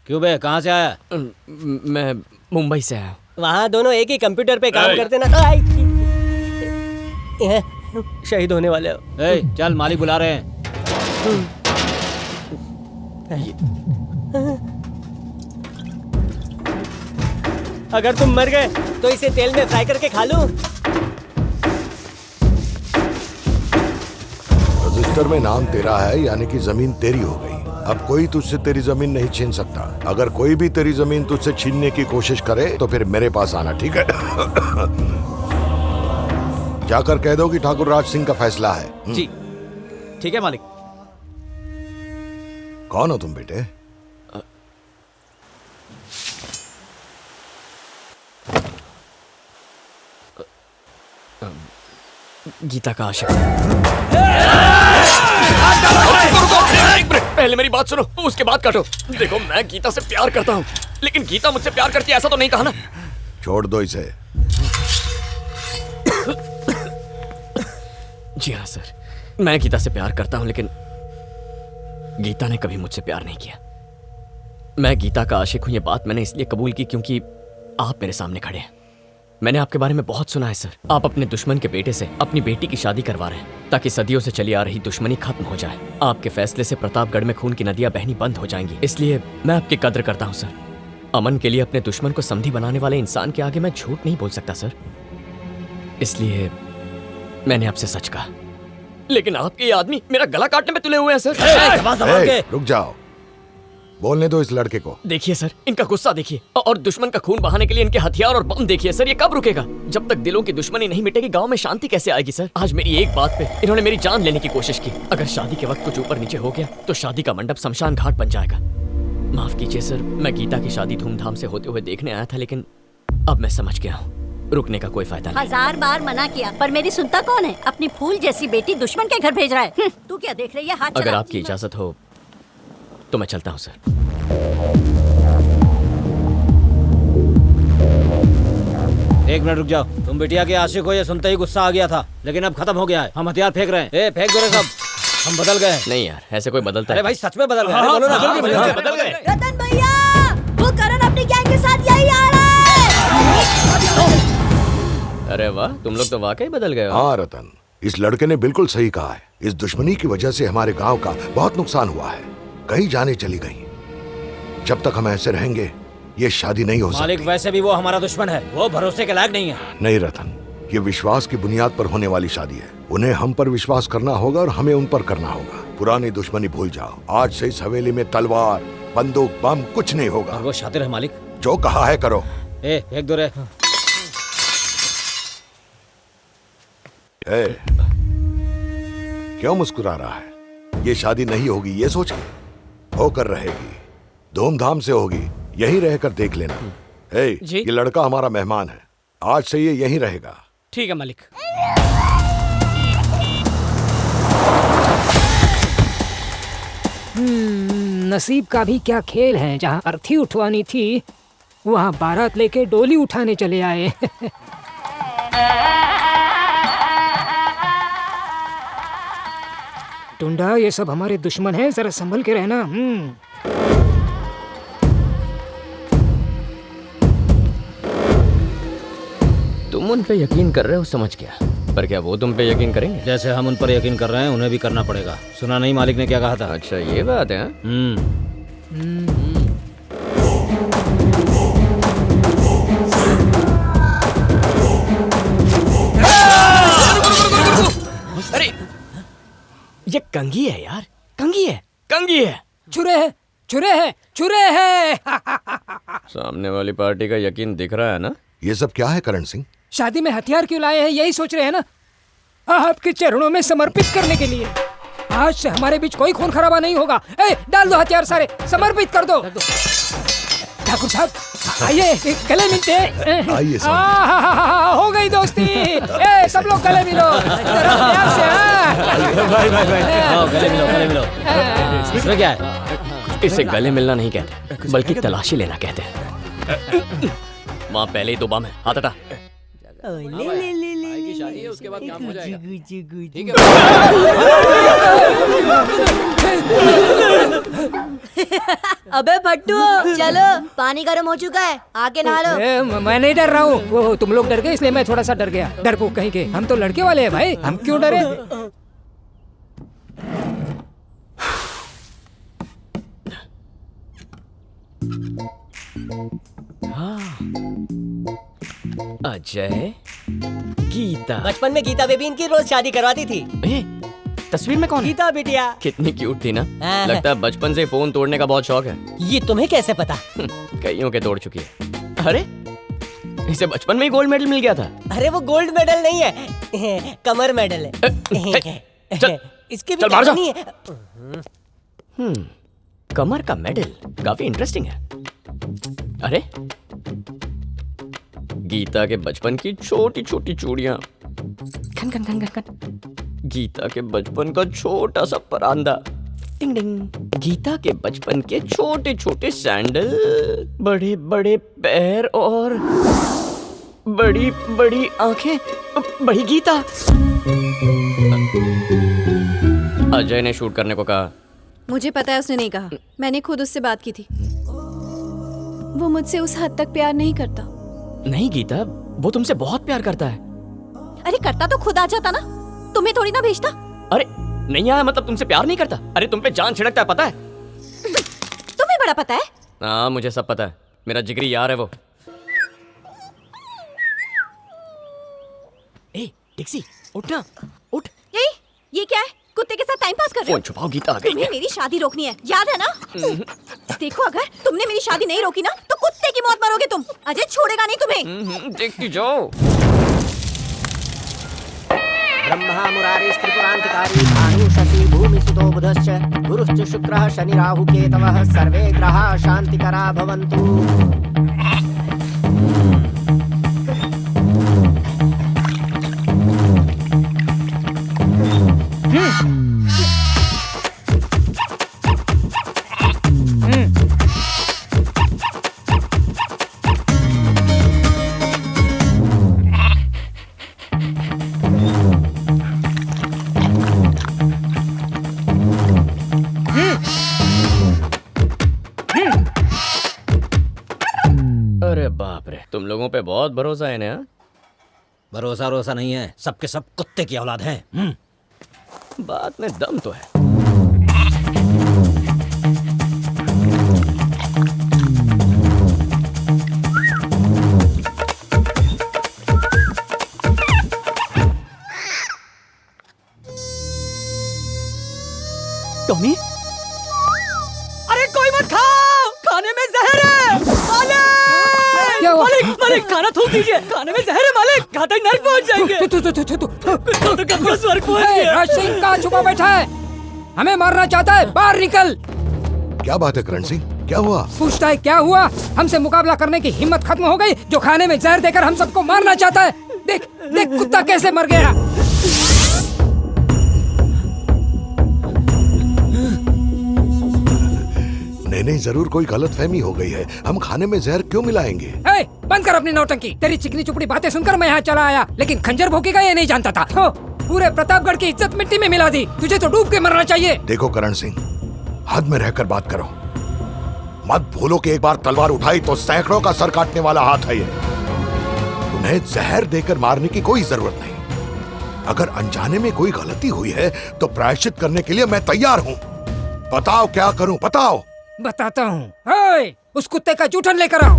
क्यों बे, कहाँ से आया? मैं मुंबई से आया। वहाँ दोनों एक ही कंप्यूटर पे काम करते ना। शहीद होने वाले हो। चल, मालिक बुला रहे हैं। अगर तुम मर गए तो इसे तेल में फ्राई करके खा लूं। रजिस्टर में नाम तेरा है, यानी कि जमीन तेरी हो गई। अब कोई तुझसे तेरी जमीन नहीं छीन सकता। अगर कोई भी तेरी जमीन तुझसे छीनने की कोशिश करे तो फिर मेरे पास आना, ठीक है? जाकर कह दो कि ठाकुर राज सिंह का फैसला है। जी ठीक है मालिक। कौन हो तुम बेटे? गीता का आशिक। पहले मेरी बात सुनो, उसके बाद काटो। देखो, मैं गीता से प्यार करता हूँ, लेकिन गीता मुझसे प्यार करती है ऐसा तो नहीं कहा ना। छोड़ दो इसे। जी हाँ सर, मैं गीता से प्यार करता हूँ, लेकिन गीता ने कभी मुझसे प्यार नहीं किया। मैं गीता का आशिक हूँ, ये बात मैंने इसलिए कबूल की क्योंकि आप मेरे सामने खड़े हैं। मैंने आपके बारे में बहुत सुना है सर। आप अपने दुश्मन के बेटे से अपनी बेटी की शादी करवा रहे हैं ताकि सदियों से चली आ रही दुश्मनी खत्म हो जाए। आपके फैसले से प्रतापगढ़ में खून की नदियां बहनी बंद हो जाएंगी, इसलिए मैं आपकी कद्र करता हूँ सर। अमन के लिए अपने दुश्मन को समधी बनाने वाले इंसान के आगे मैं झूठ नहीं बोल सकता सर, इसलिए मैंने आपसे सच कहा। लेकिन आपके ये आदमी मेरा गला काटने में तुले हुए हैं सर। रुक जाओ, बोलने दो इस लड़के को। देखिए सर, इनका गुस्सा देखिए, और दुश्मन का खून बहाने के लिए इनके हथियार और बम देखिए सर। ये कब रुकेगा? जब तक दिलों की दुश्मनी नहीं मिटेगी गांव में शांति कैसे आएगी सर? आज मेरी एक बात पे इन्होंने मेरी जान लेने की कोशिश की। अगर शादी के वक्त कुछ ऊपर नीचे हो गया तो शादी का मंडप शमशान घाट बन जाएगा। माफ कीजिए सर, मैं गीता की शादी धूमधाम से होते हुए देखने आया था, लेकिन अब मैं समझ गया हूँ रुकने का कोई फायदा नहीं। 1000 बार मना किया पर मेरी सुनता कौन है? अपनी फूल जैसी बेटी दुश्मन के घर भेज रहा है। तू क्या देख रही है? हाथ अगर चला। आपकी इजाजत हो तो मैं चलता हूँ सर। एक मिनट रुक जाओ। तुम बिटिया के आशिक हो, ये सुनते ही गुस्सा आ गया था, लेकिन अब खत्म हो गया है। हम हथियार फेंक रहे हैं। फेंक दो रे सब। हम बदल गए। नहीं यार, ऐसे कोई बदलता अरे है? भाई सच में बदल गए। बोलो ना, बदल गए। रतन भैया, वो करण अपनी गैंग के साथ यही आ रहा है। अरे वाह, तुम लोग तो वाकई बदल गए हो। हाँ रतन, इस लड़के ने बिल्कुल सही कहा है। इस दुश्मनी की वजह से हमारे गांव का बहुत नुकसान हुआ है। कई जाने चली गई। जब तक हम ऐसे रहेंगे ये शादी नहीं हो सकती। मालिक, वैसे भी वो हमारा दुश्मन है, वो भरोसे के लायक नहीं है। नहीं रतन, ये विश्वास की बुनियाद पर होने वाली शादी है। उन्हें हम पर विश्वास करना होगा और हमें उन पर करना होगा। पुरानी दुश्मनी भूल जाओ। आज से इस हवेली में तलवार, बंदूक, बम कुछ नहीं होगा। और वो शातिर है मालिक। जो कहा है करो। फेंक दो रे। क्यों मुस्कुरा रहा है? ये शादी नहीं होगी ये सोच के? होकर रहेगी, धूमधाम से होगी। यहीं रहकर देख लेना। जी? ये लड़का हमारा मेहमान है, आज से ये यहीं रहेगा। ठीक है मालिक। नसीब का भी क्या खेल है। जहाँ अर्थी उठवानी थी वहाँ बारात लेके डोली उठाने चले आए। टुंडा, ये सब हमारे दुश्मन हैं, जरा संभल के रहना। तुम उन पे यकीन कर रहे हो समझ गया, पर क्या वो तुम पे यकीन करेंगे? जैसे हम उन पर यकीन कर रहे हैं उन्हें भी करना पड़ेगा। सुना नहीं मालिक ने क्या कहा था? अच्छा ये बात है। अरे ये कंघी है यार, कंघी है, कंघी है। छुरे है, छुरे है, छुरे है। सामने वाली पार्टी का यकीन दिख रहा है ना? ये सब क्या है करण सिंह? शादी में हथियार क्यों लाए हैं यही सोच रहे हैं ना? आपके चरणों में समर्पित करने के लिए। आज से हमारे बीच कोई खून खराबा नहीं होगा। डाल दो हथियार सारे, समर्पित कर दो। ठाकुर साहब आइए, गले मिलते हैं। आइए हो गई दोस्ती। सब लोग गले मिलो जरा प्यार से। भाई गले मिलो, गले मिलो। इसमें क्या है? इसे गले मिलना नहीं कहते, बल्कि तलाशी लेना कहते हैं। वहाँ पहले ही तो बम है, हाथ हटा। शादी है, उसके बाद काम हो जाएगा। ठीक है। अबे फट्टू चलो, पानी गर्म हो चुका है, आके नहा लो। मैं नहीं डर रहा हूँ, वो तुम लोग डर गए इसलिए मैं थोड़ा सा डर गया। डरपोक कहीं के, हम तो लड़के वाले हैं भाई, हम क्यों डरे? अजय, गीता। बचपन में गीता बेबी इनकी रोज शादी करवाती थी। ए, तस्वीर में कौन है? गीता बिटिया। कितनी क्यूट थी ना। लगता है बचपन से फोन तोड़ने का बहुत शौक है। ये तुम्हें कैसे पता? कईयों के तोड़ चुकी है। अरे, इसे बचपन में ही गोल्ड मेडल मिल गया था। अरे वो गोल्ड मेडल नहीं है, कमर मेडल है। चल, इसकी भी चल बाहर जा। कहानी है। कमर का मेडल काफी इंटरेस्टिंग है। अरे, गीता के बचपन की छोटी छोटी चूड़ियां, खन खन खन खन खन। गीता के बचपन का छोटा सा परांदा, टिंग टिंग। गीता के बचपन के छोटे छोटे सैंडल, बड़े बड़े पैर और बड़ी बड़ी आंखें। बड़ी गीता। अजय ने शूट करने को कहा। मुझे पता है उसने नहीं कहा, मैंने खुद उससे बात की थी। वो मुझसे उस हद तक प्यार नहीं करता। नहीं गीता, वो तुमसे बहुत प्यार करता है। अरे करता तो खुद आ जाता ना, तुम्हें थोड़ी ना भेजता। अरे नहीं आया मतलब तुमसे प्यार नहीं करता? अरे तुम पे जान छिड़कता है, पता है? तुम्हें बड़ा पता है। हाँ मुझे सब पता है, मेरा जिगरी यार है वो। ए डिक्सी, उठ ना, उठ। ये क्या है? कुत्ते के साथ टाइम पास कर रहे हो? फोन छुपाओ, गीता आ गई तुम्हें है। मेरी शादी रोकनी है, याद है ना? देखो अगर तुमने मेरी शादी नहीं रोकी ना तो कुत्ते की मौत मरोगे तुम। अजय छोड़ेगा नहीं तुम्हें। देखती जाओ। ब्रह्मा मुरारी त्रिपुरांतकारी भानु शशि भूमि सुतो बुधश्च गुरुश्च शुक्रः शनि राहु केतवः सर्वे ग्रहाः शांतिकरा भवन्तु। अरे बाप रे, तुम लोगों पे बहुत भरोसा है ना। भरोसा रोसा नहीं है, सबके सब कुत्ते की औलाद है। बात में दम तो है। टॉमी, अरे कोई मत खाओ, खाने में जहर है। मालिक, मालिक खाना थूक दीजिए, खाने में जहर है मालिक, घातक नर्क पहुंच जाएंगे। कुत्तों तो कब का स्वर्ग पहुंच गया। राज सिंह कहाँ छुपा बैठा है? हमें मारना चाहता है, बाहर निकल। क्या बात है करण सिंह, क्या हुआ? पूछता है क्या हुआ? हमसे मुकाबला करने की हिम्मत खत्म हो गई, जो खाने में जहर देकर हम सबको मारना चाहता है। देख देख कुत्ता कैसे मर गया। नहीं, जरूर कोई गलतफहमी हो गई है। हम खाने में जहर क्यों मिलाएंगे? ए, बंद कर अपनी नौटंकी। तेरी चिकनी चुपड़ी बातें सुनकर मैं यहाँ चला आया, लेकिन खंजर भोंकेगा ये नहीं जानता था। हो, पूरे प्रतापगढ़ की इज्जत मिट्टी में मिला दी। तुझे तो डूब के मरना चाहिए। देखो करण सिंह, हद में रहकर बात करो। मत भूलो कि एक बार तलवार उठाई तो सैकड़ों का सर काटने वाला हाथ है ये। तुम्हें जहर देकर मारने की कोई जरूरत नहीं। अगर अनजाने में कोई गलती हुई है तो प्रायश्चित करने के लिए मैं तैयार हूँ। बताओ क्या करूँ, बताओ। बताता हूँ। ओए, उस कुत्ते का जूठन लेकर आओ।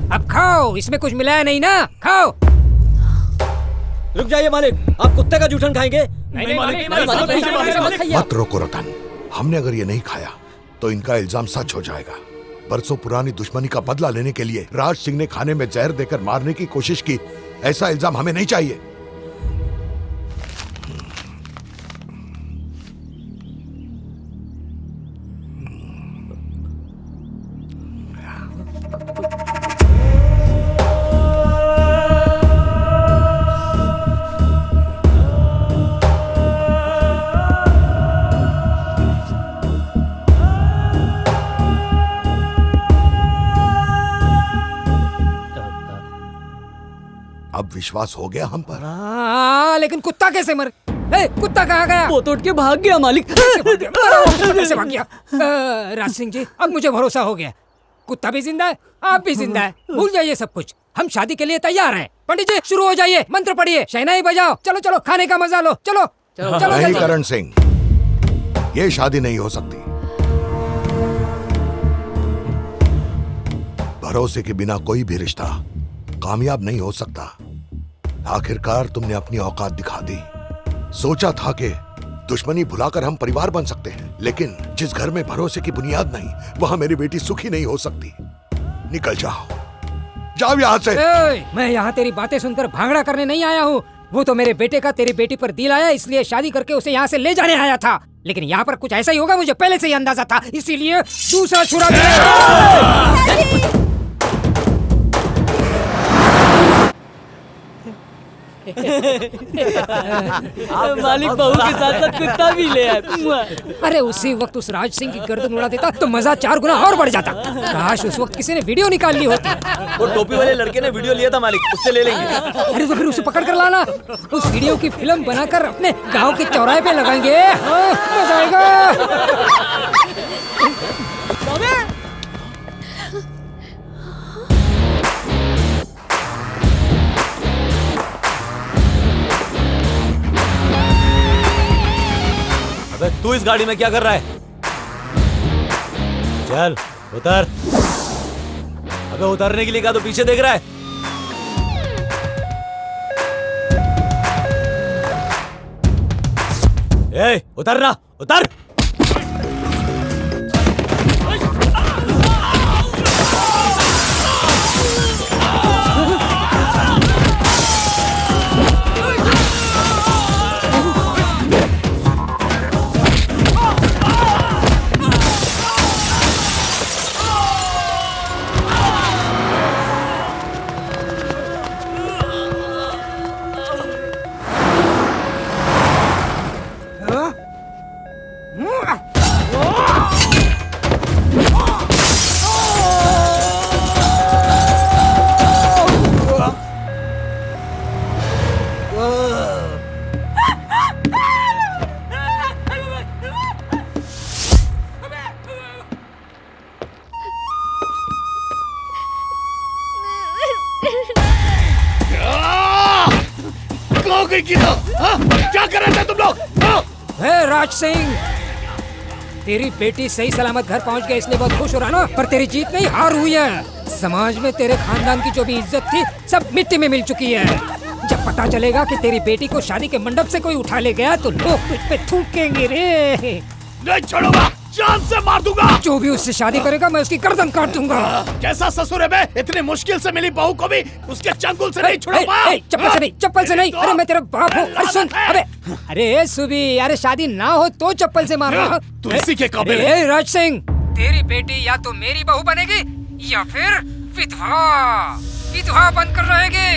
अब खाओ, इसमें कुछ मिलाया नहीं ना, खाओ। रुक जाइए मालिक, आप कुत्ते का जूठन खाएंगे? नहीं मालिक, मत रोको रतन, हमने अगर ये नहीं खाया तो इनका इल्जाम सच हो जाएगा। बरसों पुरानी दुश्मनी का बदला लेने के लिए राज सिंह ने खाने में जहर देकर मारने की कोशिश की। ऐसा इल्जाम हमें नहीं चाहिए। अब विश्वास हो गया हम पर? हाँ, लेकिन कुत्ता कैसे मर? ए, कुत्ता कहाँ गया? वो तो उठ के भाग गया मालिक। कैसे भाग गया? राज सिंह जी, अब मुझे भरोसा हो गया। कुत्ता भी जिंदा है, आप भी जिंदा है। भूल जाइए सब कुछ, हम शादी के लिए तैयार हैं। पंडित जी शुरू हो जाइए, मंत्र पढ़िए, शहनाई बजाओ। चलो चलो, खाने का मजा लो। चलो चलो चलो, नहीं चलो। करण सिंह, ये शादी नहीं हो सकती। भरोसे के बिना कोई भी रिश्ता कामयाब नहीं हो सकता। आखिरकार तुमने अपनी औकात दिखा दी। सोचा था कि दुश्मनी भुलाकर हम परिवार बन सकते हैं, लेकिन जिस घर में भरोसे की बुनियाद नहीं, वहां मेरी बेटी सुखी नहीं हो सकती। निकल जाओ, जाओ यहाँ से। मैं यहाँ तेरी बातें सुनकर भांगड़ा करने नहीं आया हूँ। वो तो मेरे बेटे का तेरी बेटी पर दिल आया, इसलिए शादी करके उसे यहाँ से ले जाने आया था। लेकिन यहाँ पर कुछ ऐसा ही होगा, मुझे पहले से ही अंदाजा था, इसीलिए दूसरा छुरा दिया। मालिक बहू के साथ साथ कुत्ता भी ले आया। अरे उसी वक्त उस राज सिंह की गर्दन उड़ा देता तो मजा 4 गुना और बढ़ जाता। काश उस वक्त किसी ने वीडियो निकाल ली होती। वो टोपी वाले लड़के ने वीडियो लिया था मालिक, उससे ले लेंगे। अरे तो फिर उसे पकड़ कर लाना, उस वीडियो की फिल्म बनाकर अपने गांव के चौराहे पे लगाएंगे। हाँ, मजा आएगा। अबे तू इस गाड़ी में क्या कर रहा है? चल उतर। अबे उतरने के लिए कहा तो पीछे देख रहा है। ए, उतर ना, उतर। क्या कर रहे थे तुम लोग? राज सिंह, तेरी बेटी सही सलामत घर पहुंच गई, इसलिए बहुत खुश हो रहा ना। पर तेरी जीत नहीं, हार हुई है। समाज में तेरे खानदान की जो भी इज्जत थी, सब मिट्टी में मिल चुकी है। जब पता चलेगा कि तेरी बेटी को शादी के मंडप से कोई उठा ले गया तो लोग तुझ पे थूकेंगे रे। नहीं छोड़ूंगा, जान से मार दूंगा। जो भी उससे शादी करेगा मैं उसकी गर्दन काट दूंगा। कैसा ससुर है बे? इतनी मुश्किल से मिली बहू को भी उसके चंगुल से नहीं छुड़ा पाया। चप्पल से नहीं, चप्पल से नहीं। अरे मैं तेरा बाप हूँ। अरे सुन, अबे अरे सुबी, अरे शादी ना हो तो चप्पल से मारना। तू इसी के काबिल है। अरे राज सिंह, तेरी बेटी या तो मेरी बहू बनेगी या फिर विधवा बनकर रहेगी।